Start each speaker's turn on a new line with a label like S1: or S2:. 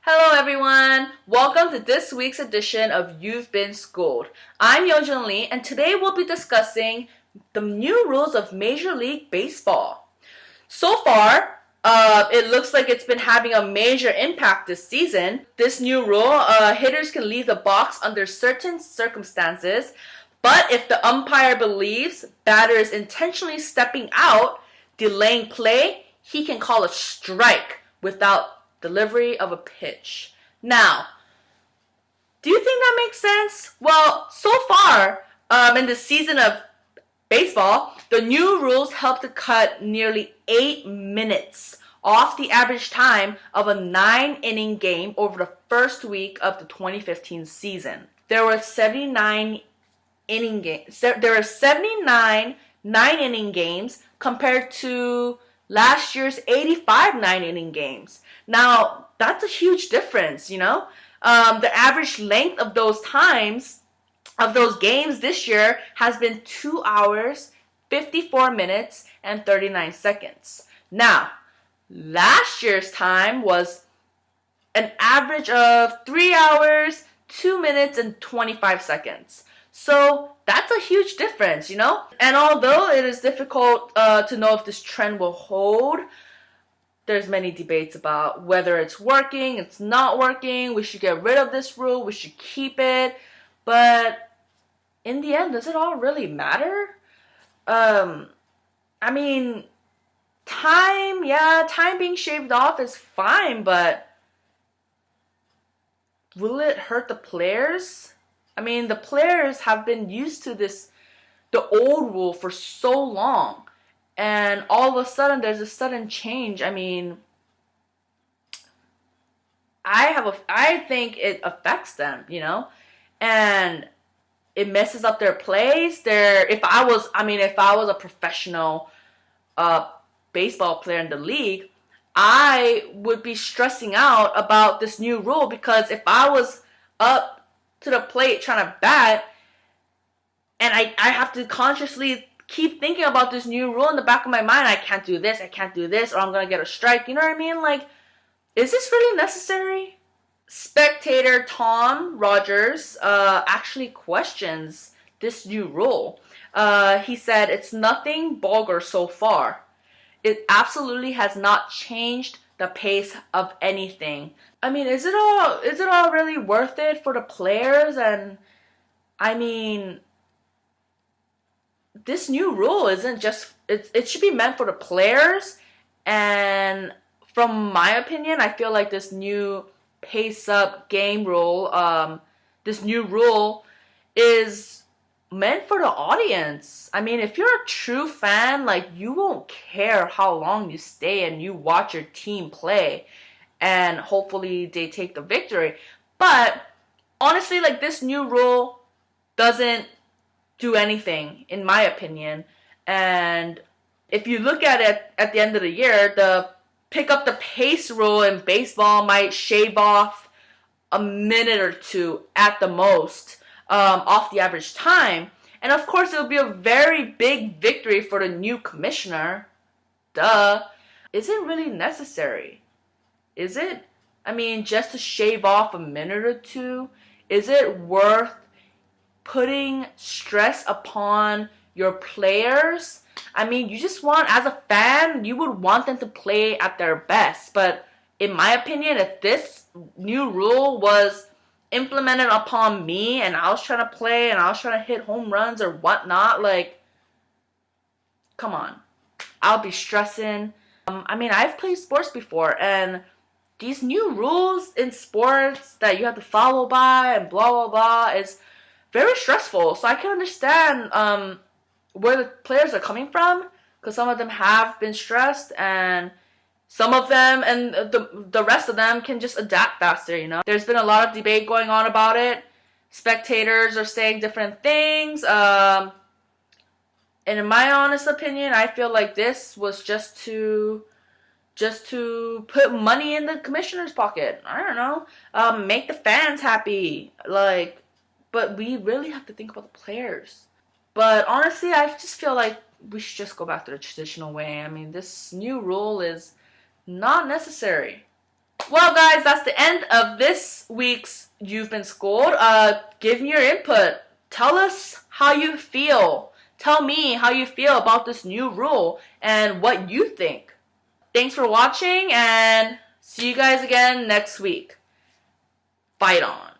S1: Hello everyone! Welcome to this week's edition of You've Been Schooled. I'm Yojin Lee and today we'll be discussing the new rules of Major League Baseball. So far, it looks like it's been having a major impact this season. This new rule, hitters can leave the box under certain circumstances, but if the umpire believes batter is intentionally stepping out, delaying play, he can call a strike without delivery of a pitch. Now, do you think that makes sense? Well, so far in the season of baseball, the new rules help to cut nearly 8 minutes off the average time of a 9-inning game over the first week of the 2015 season. There were 79 inning games. There were 79 9-inning games compared to last year's 85 9-inning games. Now, that's a huge difference, you know? The average length of those times, of those games this year has been 2 hours, 54 minutes, and 39 seconds. Now, last year's time was an average of 3 hours, 2 minutes, and 25 seconds. So that's a huge difference, you know? And although it is difficult to know if this trend will hold, there's many debates about whether it's working, it's not working, we should get rid of this rule, we should keep it. But in the end, does it all really matter? I mean, time being shaved off is fine, but will it hurt the players? I mean, the players have been used to the old rule for so long. And all of a sudden, there's a sudden change. I mean, I think it affects them, you know, and it messes up their plays. If I was a professional baseball player in the league, I would be stressing out about this new rule, because if I was up to the plate trying to bat, and I have to consciously keep thinking about this new rule in the back of my mind. I can't do this, or I'm going to get a strike. You know what I mean? Like, is this really necessary? Spectator Tom Rogers actually questions this new rule. He said, "It's nothing vulgar so far. It absolutely has not changed the pace of anything." I mean, is it all really worth it for the players? And I mean, this new rule isn't just, it should be meant for the players. And from my opinion, I feel like this new pace up game rule, this new rule is meant for the audience. I mean, if you're a true fan, like, you won't care how long you stay and you watch your team play, and hopefully they take the victory. But honestly, like, this new rule doesn't do anything, in my opinion. And if you look at it at the end of the year, the pick up the pace rule in baseball might shave off a minute or two at the most off the average time. And of course, it would be a very big victory for the new commissioner. Duh. Is it really necessary? Is it? I mean, just to shave off a minute or two, is it worth putting stress upon your players? I mean, you just want, as a fan, you would want them to play at their best. But in my opinion, if this new rule was implemented upon me and I was trying to play and I was trying to hit home runs or whatnot, like, come on. I'll be stressing. I mean, I've played sports before, and these new rules in sports that you have to follow by and blah, blah, blah is very stressful. So I can understand where the players are coming from, because some of them have been stressed, and some of them and the rest of them can just adapt faster, you know. There's been a lot of debate going on about it. Spectators are saying different things. And in my honest opinion, I feel like this was just to put money in the commissioner's pocket. I don't know. Make the fans happy. Like, but we really have to think about the players. But honestly, I just feel like we should just go back to the traditional way. I mean, this new rule is not necessary. Well, guys, that's the end of this week's You've Been Schooled. Give me your input. Tell us how you feel. Tell me how you feel about this new rule and what you think. Thanks for watching, and see you guys again next week. Fight on.